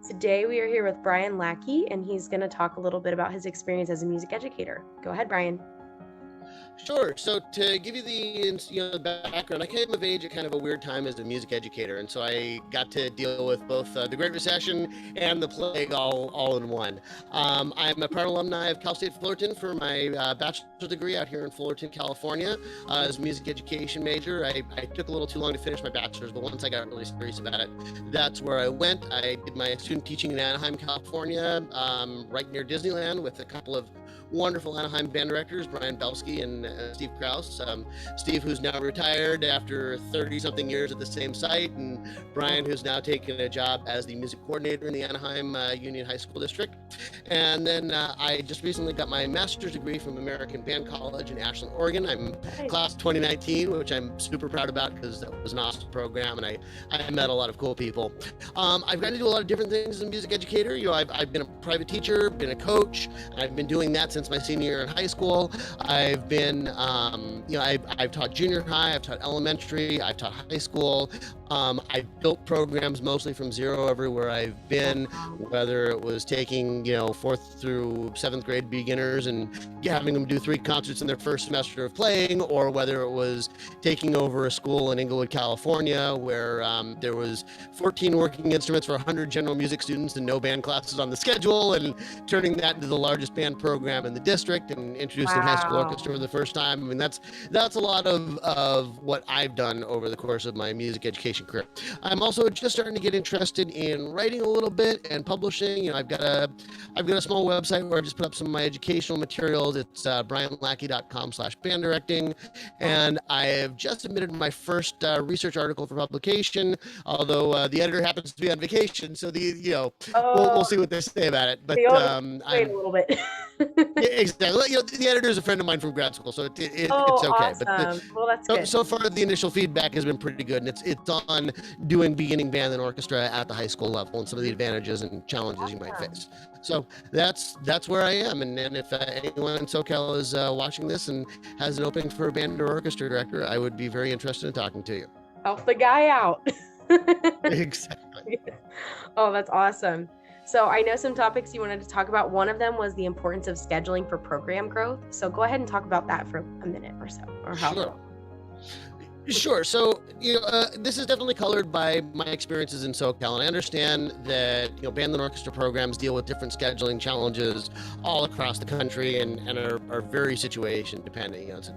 Today we are here with Bryan Lackey, and he's going to talk a little bit about his experience as a music educator. Go ahead, Bryan. Sure. So to give you the background, I came of age at kind of a weird time as a music educator, and so I got to deal with both the Great Recession and the plague all in one. I'm a proud alumni of Cal State Fullerton for my bachelor's degree out here in Fullerton, California, as a music education major. I took a little too long to finish my bachelor's, but once I got really serious about it, that's where I went. I did my student teaching in Anaheim, California, right near Disneyland, with a couple of wonderful Anaheim band directors, Brian Belsky and Steve Krause. Steve, who's now retired after 30-something years at the same site, and Brian, who's now taken a job as the music coordinator in the Anaheim Union High School District. And then I just recently got my master's degree from American Band College in Ashland, Oregon. I'm class 2019, which I'm super proud about because that was an awesome program, and I met a lot of cool people. I've got to do a lot of different things as a music educator. I've been a private teacher, been a coach. I've been doing that since my senior year in high school. I've been, I've taught junior high, I've taught elementary, I've taught high school. I've built programs mostly from zero everywhere I've been, whether it was taking, 4th through 7th grade beginners and having them do 3 concerts in their first semester of playing, or whether it was taking over a school in Inglewood, California, where there was 14 working instruments for 100 general music students and no band classes on the schedule, and turning that into the largest band program in the district and introducing high school orchestra for the first time. I mean, that's a lot of what I've done over the course of my music education career. I'm also just starting to get interested in writing a little bit and publishing. I've got a small website where I just put up some of my educational materials. It's bryanlackey.com/band directing, and I have just submitted my first research article for publication. Although the editor happens to be on vacation, so we'll see what they say about it. But wait a little bit. Yeah, exactly. The editor is a friend of mine from grad school, so it's okay. Awesome. But well, that's good. So far, the initial feedback has been pretty good, and it's on doing beginning band and orchestra at the high school level and some of the advantages and challenges you might face. So that's where I am. And if anyone in SoCal is watching this and has an opening for a band or orchestra director, I would be very interested in talking to you. Help the guy out. Exactly. Oh, that's awesome. So I know some topics you wanted to talk about. One of them was the importance of scheduling for program growth. So go ahead and talk about that for a minute or so, or how long. Sure. So, this is definitely colored by my experiences in SoCal, and I understand that, band and orchestra programs deal with different scheduling challenges all across the country and are very situation dependent. So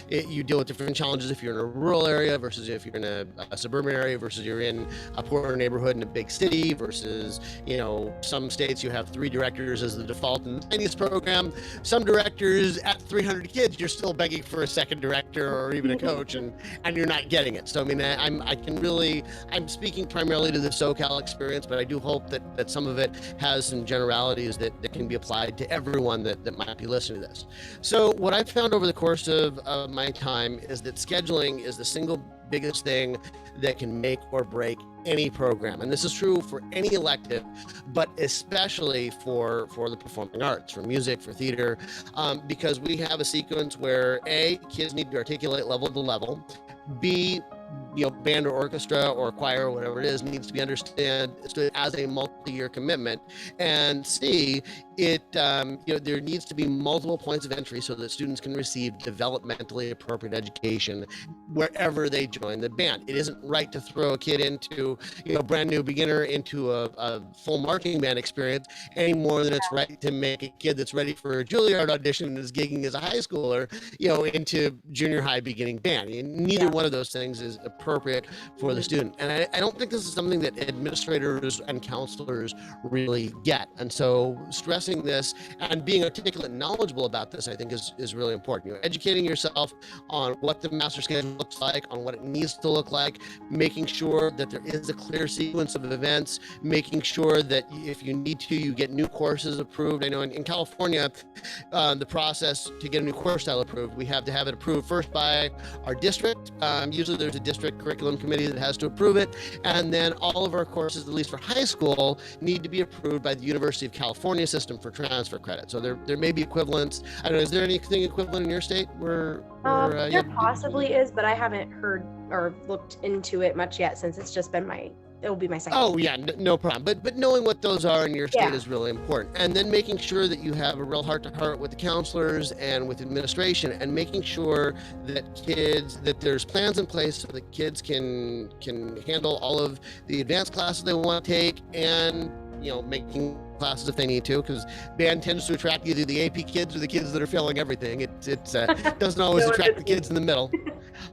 you deal with different challenges if you're in a rural area versus if you're in a suburban area versus you're in a poorer neighborhood in a big city versus, some states you have 3 directors as the default in the tiniest program. Some directors at 300 kids, you're still begging for a second director or even a coach, and you're not getting it. So I mean, I'm speaking primarily to the SoCal experience, but I do hope that some of it has some generalities that can be applied to everyone that might be listening to this. So what I've found over the course of my time is that scheduling is the single biggest thing that can make or break any program. And this is true for any elective, but especially for the performing arts, for music, for theater, because we have a sequence where A, kids need to articulate level to level, B, band or orchestra or choir or whatever it is needs to be understood as a multi-year commitment, and C, there needs to be multiple points of entry so that students can receive developmentally appropriate education wherever they join the band. It isn't right to throw a kid into, brand new beginner into a full marching band experience any more than it's right to make a kid that's ready for a Juilliard audition and is gigging as a high schooler, into junior high beginning band. Neither one of those things is appropriate for the student. And I don't think this is something that administrators and counselors really get. And so stressing this and being articulate and knowledgeable about this, I think is really important. Educating yourself on what the master schedule looks like, on what it needs to look like, making sure that there is a clear sequence of events, making sure that if you need to, you get new courses approved. I know in California, the process to get a new course style approved, we have to have it approved first by our district. Usually there's a district curriculum committee that has to approve it. And then all of our courses, at least for high school, need to be approved by the University of California system for transfer credit. So there may be equivalents. I don't know, is there anything equivalent in your state where there possibly is, but I haven't heard or looked into it much yet since it's just been my it'll be my second. Oh yeah, no problem. But knowing what those are in your state Yeah. is really important, and then making sure that you have a real heart-to-heart with the counselors and with administration, and making sure that there's plans in place so that kids can handle all of the advanced classes they want to take, and making classes if they need to, because band tends to attract either the AP kids or the kids that are failing everything. It doesn't always attract the kids in the middle.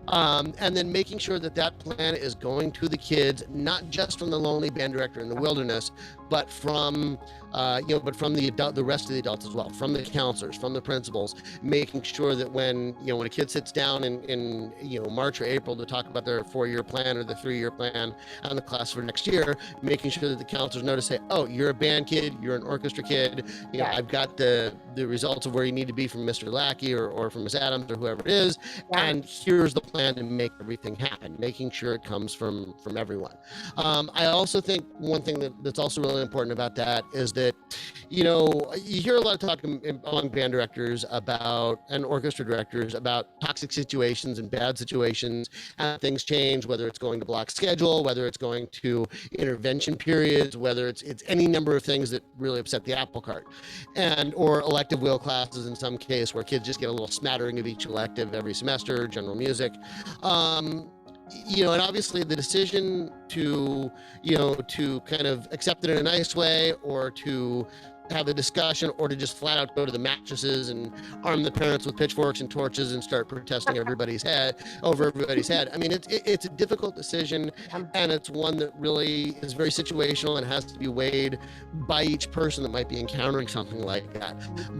And then making sure that plan is going to the kids, not just from the lonely band director in the wilderness, but from the rest of the adults as well, from the counselors, from the principals, making sure that when a kid sits down in March or April to talk about their 4-year plan or the 3-year plan on the class for next year, making sure that the counselors know to say, oh, you're a band kid, you're an orchestra kid, I've got the results of where you need to be from Mr. Lackey or from Ms. Adams or whoever it is, and here's the plan to make everything happen, making sure it comes from everyone. I also think one thing that's also really important about that is that you hear a lot of talk among band directors and orchestra directors about toxic situations and bad situations, and things change, whether it's going to block schedule, whether it's going to intervention periods, whether it's any number of things that really upset the apple cart, or elective wheel classes in some case, where kids just get a little smattering of each elective every semester, general music. And obviously the decision to kind of accept it in a nice way, or to have a discussion, or to just flat out go to the mattresses and arm the parents with pitchforks and torches and start protesting over everybody's head. I mean, it's a difficult decision, and it's one that really is very situational and has to be weighed by each person that might be encountering something like that.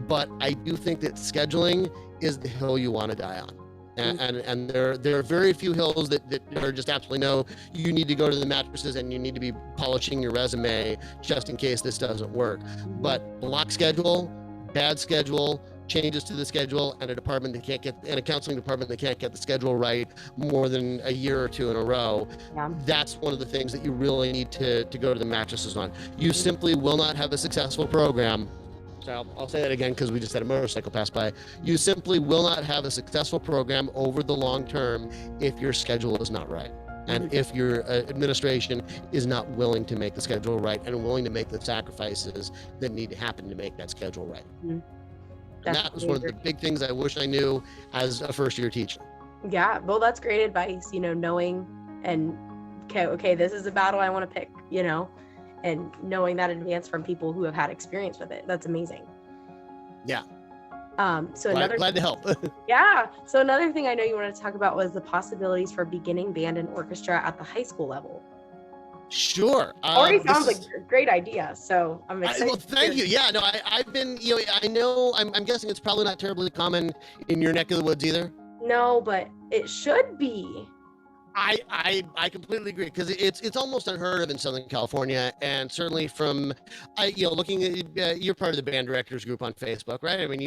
But I do think that scheduling is the hill you want to die on. And there are very few hills that are just absolutely no, you need to go to the mattresses and you need to be polishing your resume just in case this doesn't work. But block schedule, bad schedule, changes to the schedule, and a counseling department that can't get the schedule right more than a year or two in a row, that's one of the things that you really need to go to the mattresses on. You simply will not have a successful program. So I'll say that again because we just had a motorcycle pass by. You simply will not have a successful program over the long term if your schedule is not right, and if your administration is not willing to make the schedule right and willing to make the sacrifices that need to happen to make that schedule right. And that was one of the big things I wish I knew as a first-year teacher. Yeah, well, that's great advice, knowing and okay, this is a battle I want to pick, and knowing that in advance from people who have had experience with it. That's amazing. Yeah. Glad to help. Yeah. So another thing I know you wanted to talk about was the possibilities for beginning band and orchestra at the high school level. Sure. Already sounds like a great idea. So I'm excited. Well, thank you. Yeah, no, I've been, I know, I'm guessing it's probably not terribly common in your neck of the woods either. No, but it should be. I completely agree, because it's almost unheard of in Southern California, and certainly from looking at you're part of the band directors group on Facebook, right? I mean,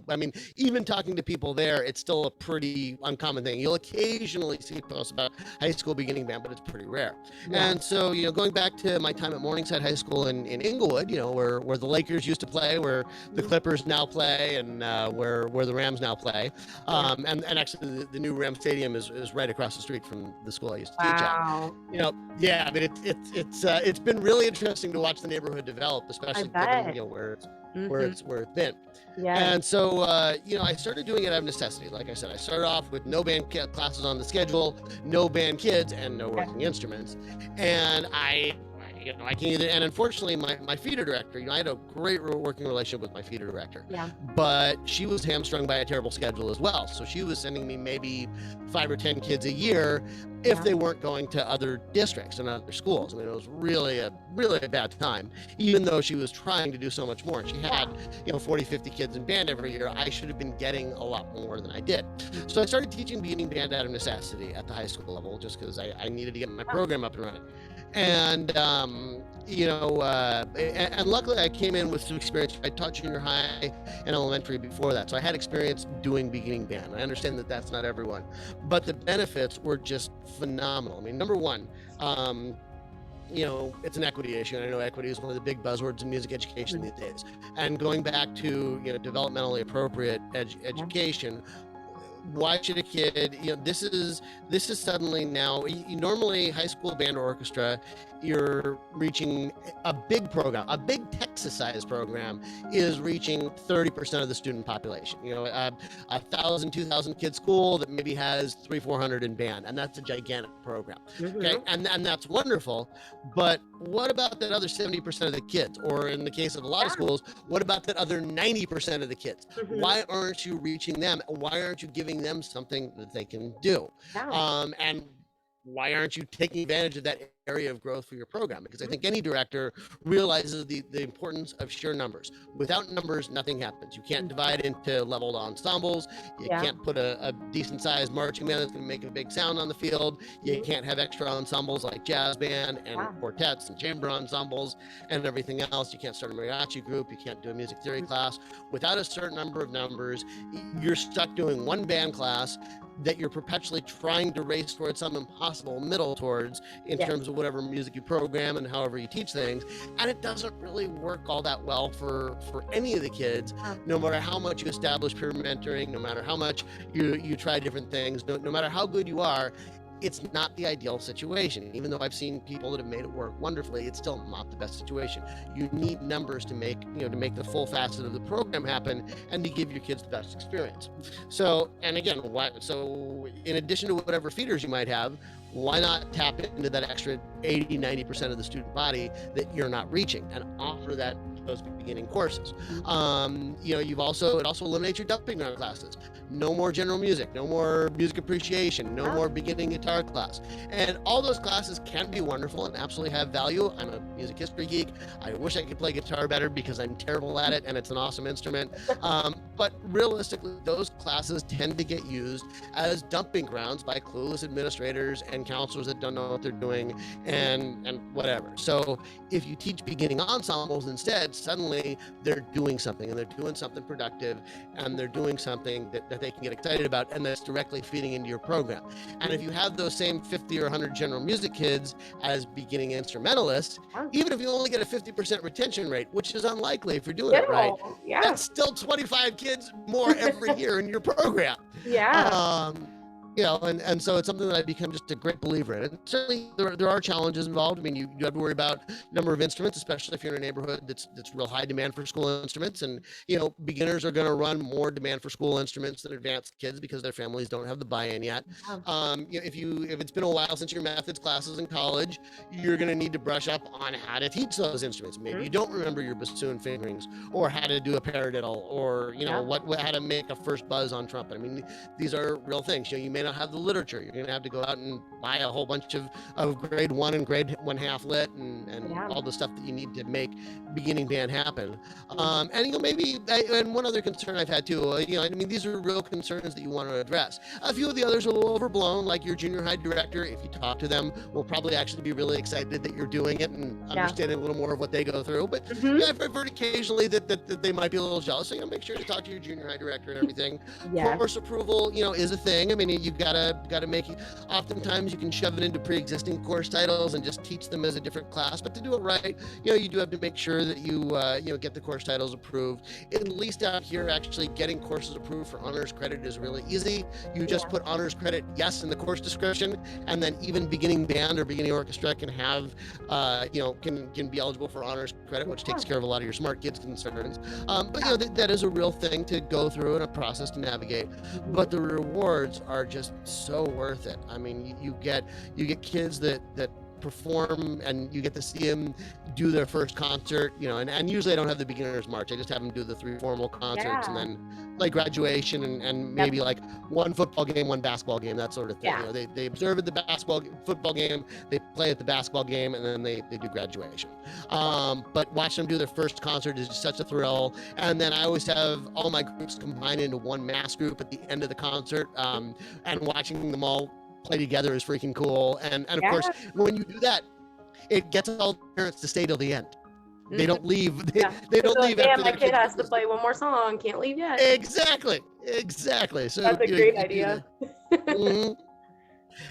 I mean, even talking to people there, it's still a pretty uncommon thing. You'll occasionally see posts about high school beginning band, but it's pretty rare. Yeah. And so, going back to my time at Morningside High School in Inglewood, where the Lakers used to play, where the Clippers now play, and where the Rams now play. And actually the new Ram Stadium is right across the street from the school I used to teach at. Yeah, I mean, it's been really interesting to watch the neighborhood develop, especially given, where it's been. Yeah. And so, I started doing it out of necessity. Like I said, I started off with no band classes on the schedule, no band kids, and no working instruments. And I can't either. And unfortunately, my feeder director, I had a great working relationship with my feeder director. Yeah. But she was hamstrung by a terrible schedule as well. So she was sending me maybe 5 or 10 kids a year if they weren't going to other districts and other schools. I mean, it was really a bad time, even though she was trying to do so much more. She had, 40, 50 kids in band every year. I should have been getting a lot more than I did. So I started teaching beginning band out of necessity at the high school level, just because I needed to get my program up and running. And, and luckily I came in with some experience. I taught junior high and elementary before that. So I had experience doing beginning band. I understand that that's not everyone, but the benefits were just phenomenal. I mean, number one, it's an equity issue. And I know equity is one of the big buzzwords in music education these days. And going back to, developmentally appropriate education, why should a kid, this is suddenly now, normally high school band or orchestra, you're reaching a big program, a big Texas sized program is reaching 30% of the student population. A 1,000, 2,000 kid school that maybe has 300-400 in band, and that's a gigantic program. Okay, and that's wonderful. But what about that other 70% of the kids? Or in the case of a lot of schools, what about that other 90% of the kids? Why aren't you reaching them? Why aren't you giving them something that they can do? And why aren't you taking advantage of that area of growth for your program? Because I think any director realizes the importance of sheer numbers. Without numbers, nothing happens. You can't divide into leveled ensembles. You can't put a decent sized marching band that's going to make a big sound on the field. You can't have extra ensembles like jazz band and quartets and chamber ensembles and everything else. You can't start a mariachi group. You can't do a music theory class. Without a certain number of numbers, you're stuck doing one band class that you're perpetually trying to race towards some impossible middle towards in terms of whatever music you program and however you teach things. And it doesn't really work all that well for any of the kids, no matter how much you establish peer mentoring, no matter how much you try different things, no matter how good you are. It's not the ideal situation. Even though I've seen people that have made it work wonderfully, it's still not the best situation. You need numbers to make the full facet of the program happen and to give your kids the best experience. So, and again, so in addition to whatever feeders you might have, why not tap into that extra 80-90% of the student body that you're not reaching and offer those beginning courses? It also eliminates your dumping ground classes. No more general music, no more music appreciation, no more beginning guitar class. And all those classes can be wonderful and absolutely have value. I'm a music history geek. I wish I could play guitar better because I'm terrible at it and it's an awesome instrument. But realistically, those classes tend to get used as dumping grounds by clueless administrators and counselors that don't know what they're doing and whatever. So if you teach beginning ensembles instead, suddenly they're doing something, and they're doing something productive, and they're doing something that they can get excited about, and that's directly feeding into your program. And if you have those same 50 or 100 general music kids as beginning instrumentalists, even if you only get a 50% retention rate, which is unlikely if you're doing it right, that's still 25 kids more every year in your program. And so it's something that I've become just a great believer in. And certainly there are challenges involved. I mean, you have to worry about number of instruments, especially if you're in a neighborhood that's real high demand for school instruments. And, beginners are going to run more demand for school instruments than advanced kids because their families don't have the buy-in yet. If it's been a while since your methods classes in college, you're going to need to brush up on how to teach those instruments. Maybe you don't remember your bassoon fingerings or how to do a paradiddle or, how to make a first buzz on trumpet. I mean, these are real things. You may not have the literature. You're going to have to go out and buy a whole bunch of grade 1 and grade 1/2 lit and all the stuff that you need to make beginning band happen. And one other concern I've had too, these are real concerns that you want to address. A few of the others are a little overblown, like your junior high director, if you talk to them, will probably actually be really excited that you're doing it and understanding a little more of what they go through. But I've heard occasionally that they might be a little jealous. So, make sure to talk to your junior high director and everything. Course approval, is a thing. I mean, you've got to make it. Oftentimes you can shove it into pre-existing course titles and just teach them as a different class, but to do it right, you do have to make sure that you get the course titles approved. At least out here, actually getting courses approved for honors credit is really easy. You just put honors credit yes in the course description, and then even beginning band or beginning orchestra can have can be eligible for honors credit, which takes care of a lot of your smart kids concerns. But that is a real thing to go through and a process to navigate, but the rewards are just so worth it. I mean, you get kids that perform and you get to see them do their first concert, and usually I don't have the beginner's march. I just have them do the 3 formal concerts and then like graduation and maybe like one football game, one basketball game, that sort of thing. They observe at the football game, they play at the basketball game, and then they do graduation. But watching them do their first concert is just such a thrill. And then I always have all my groups combined into one mass group at the end of the concert, and watching them all play together is freaking cool. And of course, when you do that, it gets all the parents to stay till the end. They don't leave. They don't leave. Damn, my kid has to play one more song. Can't leave yet. Exactly. So that's a great idea.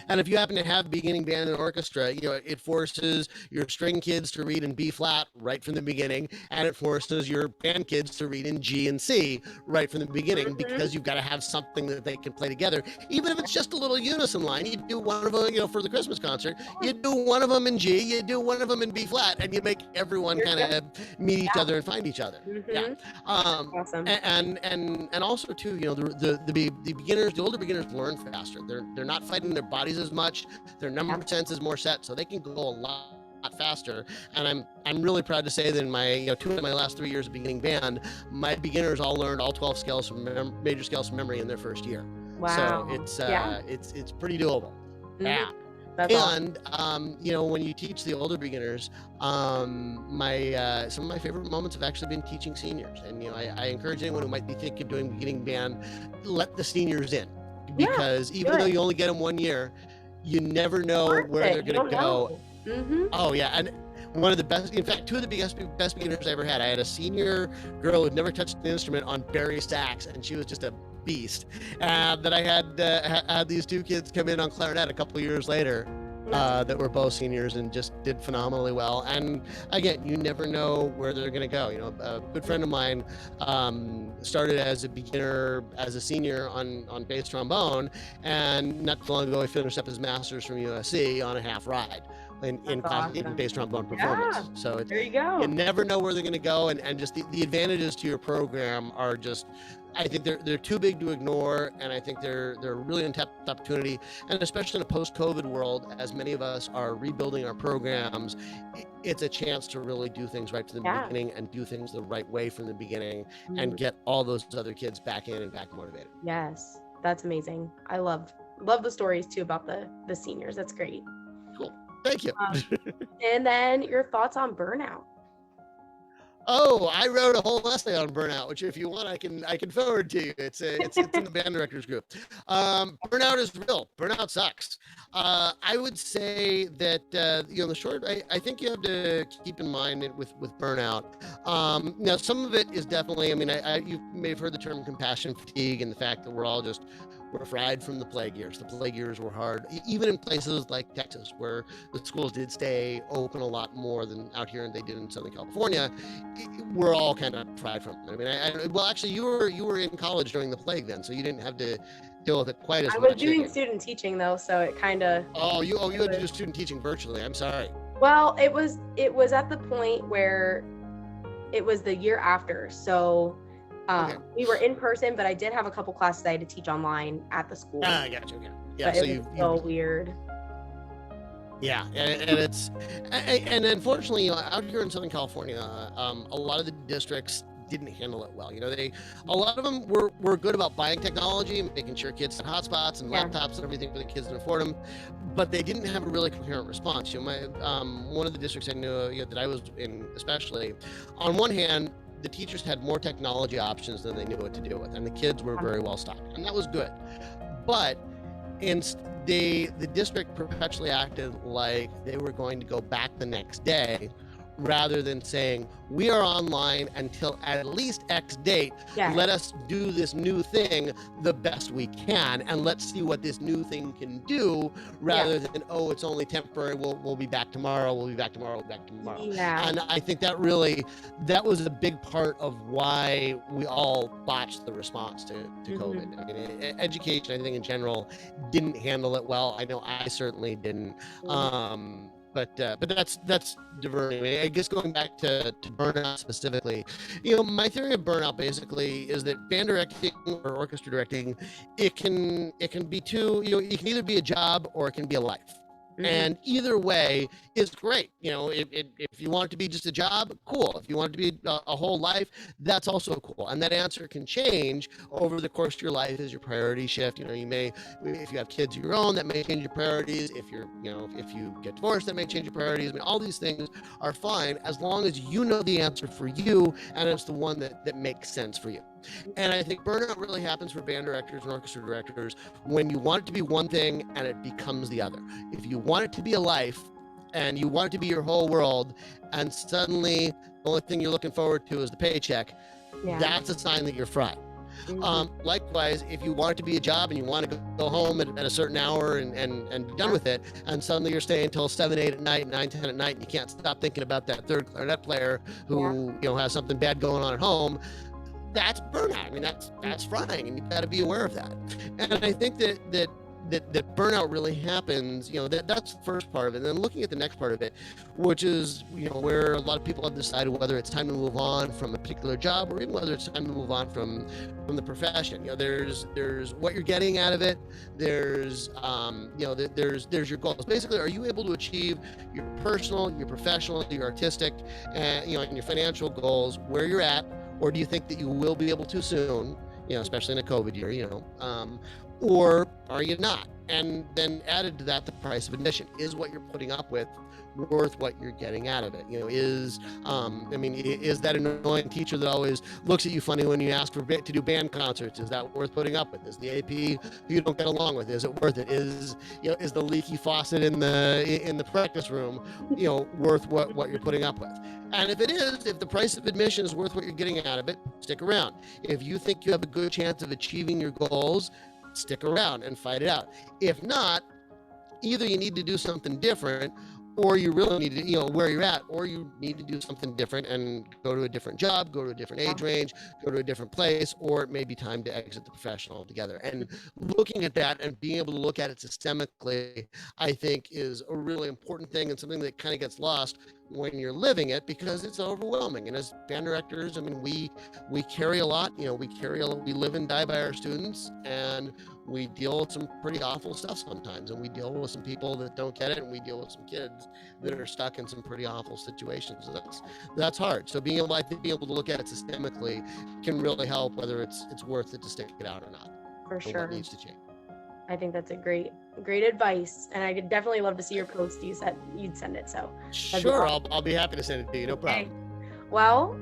And if you happen to have beginning band and orchestra, it forces your string kids to read in B flat right from the beginning, and it forces your band kids to read in G and C right from the beginning, because you've got to have something that they can play together. Even if it's just a little unison line, you do one of them, for the Christmas concert, you do one of them in G, you do one of them in B flat, and you make everyone kind of meet each other and find each other. Yeah. Awesome. And also too, the beginners, the older beginners learn faster. They're not fighting their bodies as much. Their number sense is more set, so they can go a lot faster. And I'm really proud to say that in my 2 of my last 3 years of beginning band, my beginners all learned all 12 scales from major scales from memory in their first year. Wow. So it's pretty doable. Yeah. That's and when you teach the older beginners, some of my favorite moments have actually been teaching seniors. And I encourage anyone who might be thinking of doing beginning band, let the seniors in, because even though you only get them 1 year, you never know where they're going to go. Oh yeah. And one of the best, in fact, 2 of the best beginners I ever had. I had a senior girl who'd never touched an instrument on bari sax, and she was just a beast. That I had these 2 kids come in on clarinet a couple of years later, that were both seniors and just did phenomenally well. And again, you never know where they're going to go. A good friend of mine started as a beginner, as a senior on bass trombone, and not too long ago he finished up his master's from USC on a half ride in bass trombone performance. So there you go. You never know where they're going to go, and just the advantages to your program are just, I think they're too big to ignore, and I think they're a really untapped opportunity. And especially in a post-COVID world, as many of us are rebuilding our programs, it's a chance to really do things right from the beginning, and do things the right way from the beginning, and get all those other kids back in and back motivated. Yes, that's amazing. I love the stories too about the seniors. That's great. Cool. Thank you. And then your thoughts on burnout. Oh, I wrote a whole essay on burnout, which if you want, I can forward to you. It's in the band directors group. Burnout is real. Burnout sucks. I would say that the short. I think you have to keep in mind with burnout. Now, some of it is definitely. I mean, you may have heard the term compassion fatigue, and the fact that we're fried from the plague years. The plague years were hard, even in places like Texas, where the schools did stay open a lot more than out here, and they did in Southern California. We're all kind of fried from it. I mean, well, actually, you were in college during the plague then, so you didn't have to deal with it quite as much. I was doing student teaching though, so it kind of. You had to do student teaching virtually. I'm sorry. Well, it was at the point where it was the year after, so. We were in person, but I did have a couple classes I had to teach online at the school. I got you. Okay. Yeah, but so it was so weird. Yeah, and unfortunately, out here in Southern California, a lot of the districts didn't handle it well. A lot of them were good about buying technology and making sure kids had hotspots and laptops and everything for the kids to afford them, but they didn't have a really coherent response. One of the districts I knew that I was in, especially, on one hand, the teachers had more technology options than they knew what to do with, and the kids were very well stocked, and that was good. But the district perpetually acted like they were going to go back the next day, rather than saying, we are online until at least X date. Let us do this new thing the best we can, and let's see what this new thing can do, rather than, it's only temporary, we'll be back tomorrow, we'll be back tomorrow. And I think that was a big part of why we all botched the response to COVID. I mean, education, I think in general, didn't handle it well. I know I certainly didn't. But that's diverting. I guess going back to burnout specifically, my theory of burnout basically is that band directing or orchestra directing, it can be two. It can either be a job or it can be a life. And either way is great. If you want it to be just a job, cool. If you want it to be a whole life, that's also cool. And that answer can change over the course of your life as your priorities shift. You may, if you have kids of your own, that may change your priorities. If if you get divorced, that may change your priorities. I mean, all these things are fine as long as you know the answer for you, and it's the one that makes sense for you. And I think burnout really happens for band directors and orchestra directors when you want it to be one thing and it becomes the other. If you want it to be a life and you want it to be your whole world, and suddenly the only thing you're looking forward to is the paycheck, that's a sign that you're fried. Likewise, if you want it to be a job and you want to go home at a certain hour and be done with it, and suddenly you're staying until 7, 8 at night, 9, 10 at night, and you can't stop thinking about that third clarinet player who has something bad going on at home, that's burnout. I mean, that's frying, and you've got to be aware of that. And I think that burnout really happens, that's the first part of it. And then looking at the next part of it, which is, where a lot of people have decided whether it's time to move on from a particular job or even whether it's time to move on from the profession. There's what you're getting out of it. There's your goals. Basically, are you able to achieve your personal, your professional, your artistic, and your financial goals where you're at, or do you think that you will be able to soon, especially in a COVID year, or are you not? And then added to that, the price of admission. Is what you're putting up with worth what you're getting out of it? Is that annoying teacher that always looks at you funny when you ask to do band concerts? Is that worth putting up with? Is the AP who you don't get along with, is it worth it? Is the leaky faucet in the practice room, worth what you're putting up with? And if it is, if the price of admission is worth what you're getting out of it, stick around. If you think you have a good chance of achieving your goals, stick around and fight it out. If not, either you need to do something different, or you really need to, where you're at, or you need to do something different and go to a different job, go to a different age range, go to a different place, or it may be time to exit the profession altogether. And looking at that and being able to look at it systemically, I think is a really important thing, and something that kind of gets lost when you're living it, because it's overwhelming. And as band directors, we carry a lot, we live and die by our students, and we deal with some pretty awful stuff sometimes, and we deal with some people that don't get it, and we deal with some kids that are stuck in some pretty awful situations. So that's hard. So being able to look at it systemically can really help, whether it's worth it to stick it out or not. For sure. What needs to change. I think that's a great advice, and I could definitely love to see your post. You said you'd send it, so sure, I'll be happy to send it to you. No problem. Okay. Well,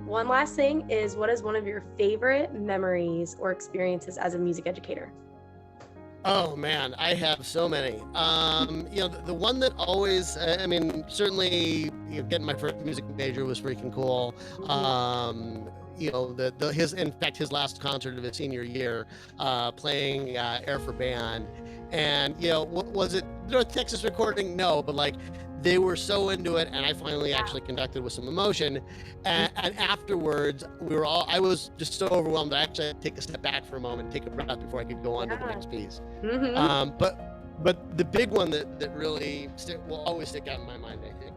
one last thing is, what is one of your favorite memories or experiences as a music educator? Oh man, I have so many. The one that always, certainly, getting my first music major was freaking cool. His last concert of his senior year, playing Air for Band, and what was it, North Texas recording? No, but they were so into it, and I finally actually conducted with some emotion, and afterwards I was just so overwhelmed that I actually had to take a step back for a moment, take a breath before I could go on to the next piece. But the big one that really will always stick out in my mind, I think,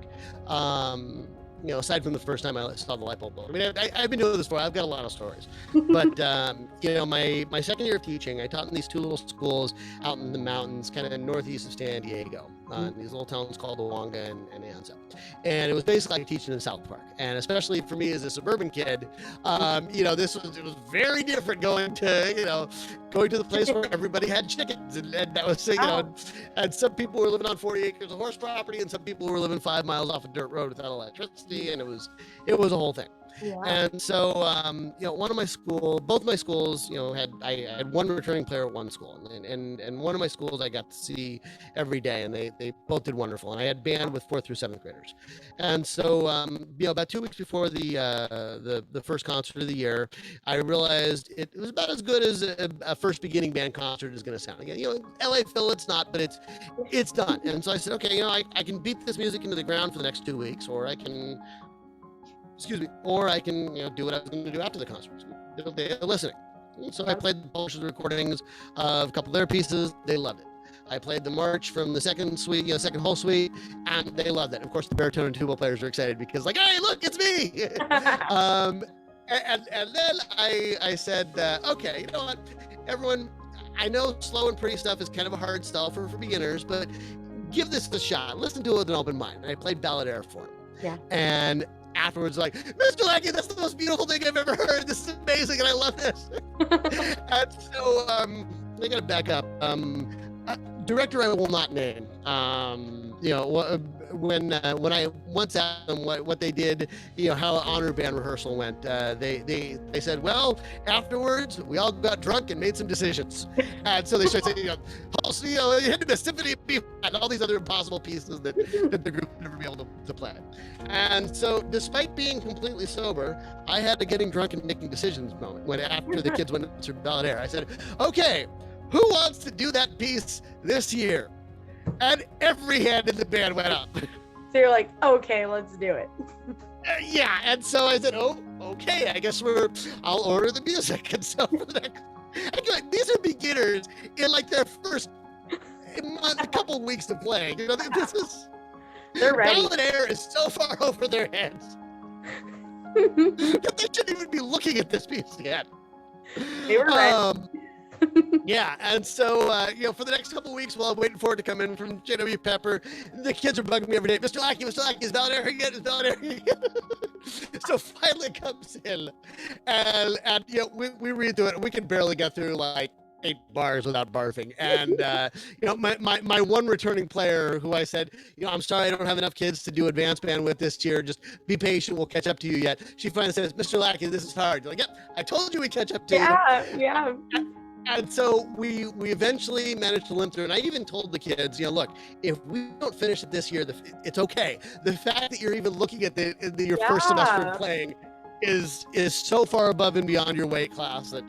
aside from the first time I saw the light bulb. I've been doing this before. I've got a lot of stories. But, my second year of teaching, I taught in these two little schools out in the mountains, kind of northeast of San Diego, in these little towns called Wonga and Anza. And it was basically like teaching in South Park. And especially for me as a suburban kid, it was very different going to the place where everybody had chickens. And that was, and some people were living on 40 acres of horse property, and some people were living 5 miles off a dirt road without electricity. And it was a whole thing. Yeah. And so, both my schools, I had one returning player at one school, and one of my schools I got to see every day, and they both did wonderful. And I had band with 4th through 7th graders. And so, about 2 weeks before the first concert of the year, I realized it was about as good as a first beginning band concert is going to sound. Again, LA Phil, it's not, but it's done. And so I said, okay, I can beat this music into the ground for the next 2 weeks, or I can do what I was going to do after the concert. They're listening. So I played the published recordings of a couple of their pieces. They loved it. I played the march from the second second whole suite, and they loved it. Of course, the baritone and tuba players are excited because, hey, look, it's me. And then I said, okay, you know what, everyone, I know slow and pretty stuff is kind of a hard style for beginners, but give this a shot. Listen to it with an open mind. And I played Ballad Air for him. Yeah. And afterwards, Mr. Lackey, that's the most beautiful thing I've ever heard. This is amazing, and I love this. And so I got to back up. Director I will not name. when I once asked them what they did, how honor band rehearsal went, they said, well, afterwards we all got drunk and made some decisions, and so they started saying, also, you hit the symphony of B and all these other impossible pieces that the group would never be able to play. And so, despite being completely sober, I had a getting drunk and making decisions moment when after the kids went to Ballet. I said, okay, who wants to do that piece this year? And every hand in the band went up. So you're like, okay, let's do it. Yeah, and so I said, oh, okay, I guess I'll order the music. And so for the next, these are beginners in like their first month, a couple of weeks of playing. This is, they're ready. Ballet is so far over their heads that they shouldn't even be looking at this piece yet. They were ready. Yeah, and so for the next couple of weeks while I'm waiting for it to come in from J.W. Pepper, the kids are bugging me every day. Mr. Lackey, is Ballet here yet? Is Ballet here yet? So finally it comes in, and we read through it, and we can barely get through like 8 bars without barfing. And my one returning player, who I said, I'm sorry I don't have enough kids to do advanced band with this year, just be patient, we'll catch up to you yet. She finally says, Mr. Lackey, this is hard. You're like, yep, I told you we'd catch up to you. Yeah. And so we eventually managed to limp through, and I even told the kids, look, if we don't finish it this year, it's okay. The fact that you're even looking at your first semester of playing is so far above and beyond your weight class that,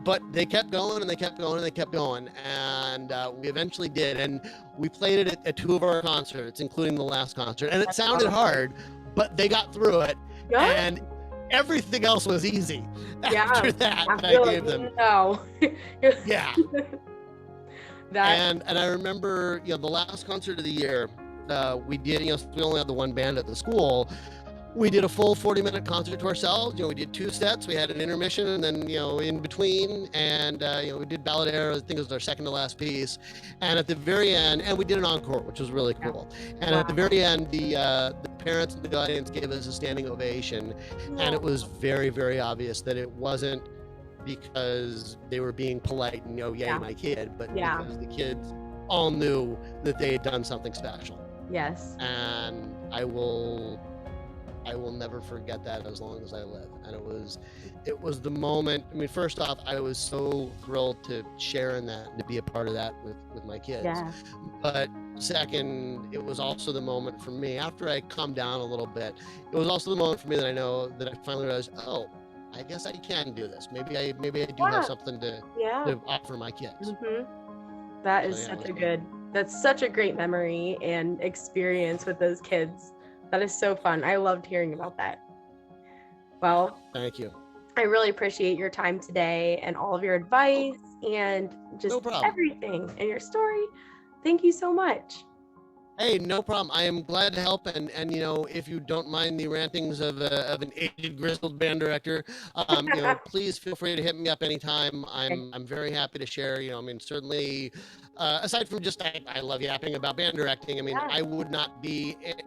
but they kept going and they kept going and they kept going, and we eventually did, and we played it at 2 of our concerts, including the last concert, and it sounded hard, but they got through it, and everything else was easy after that I gave them. No. Yeah. And I remember, the last concert of the year, we did, we only had the one band at the school. We did a full 40-minute concert to ourselves. We did 2 sets. We had an intermission, and then, in between, and we did Ballet. I think it was our second to last piece. And at the very end, and we did an encore, which was really cool. And at the very end, the parents and the audience gave us a standing ovation, and it was very, very obvious that it wasn't because they were being polite and yay my kid, but because the kids all knew that they had done something special. Yes. And I will never forget that as long as I live. And it was the moment. I mean, first off, I was so thrilled to share in that and to be a part of that with my kids. Yeah. But second, it was also the moment for me, after I calmed down a little bit, it was also the moment for me that I finally realized, oh, I guess I can do this. Maybe I do have something to offer my kids. Mm-hmm. That is that's such a great memory and experience with those kids. That is so fun. I loved hearing about that. Well, thank you. I really appreciate your time today and all of your advice and just everything and your story. Thank you so much. Hey, no problem. I am glad to help, and if you don't mind the rantings of an aged, grizzled band director, please feel free to hit me up anytime. I'm very happy to share. Certainly, aside from just I love yapping about band directing. I would not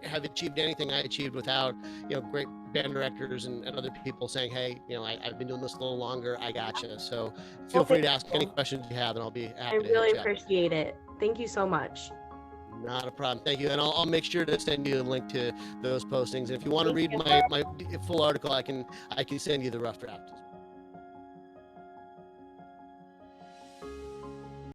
have achieved anything I achieved without great band directors and other people saying, hey, I've been doing this a little longer. I gotcha. So feel free to ask any questions you have, and I'll be happy to. I really appreciate it. Thank you so much. Not a problem. Thank you. And I'll make sure to send you a link to those postings. And if you want to read my full article, I can send you the rough draft as well.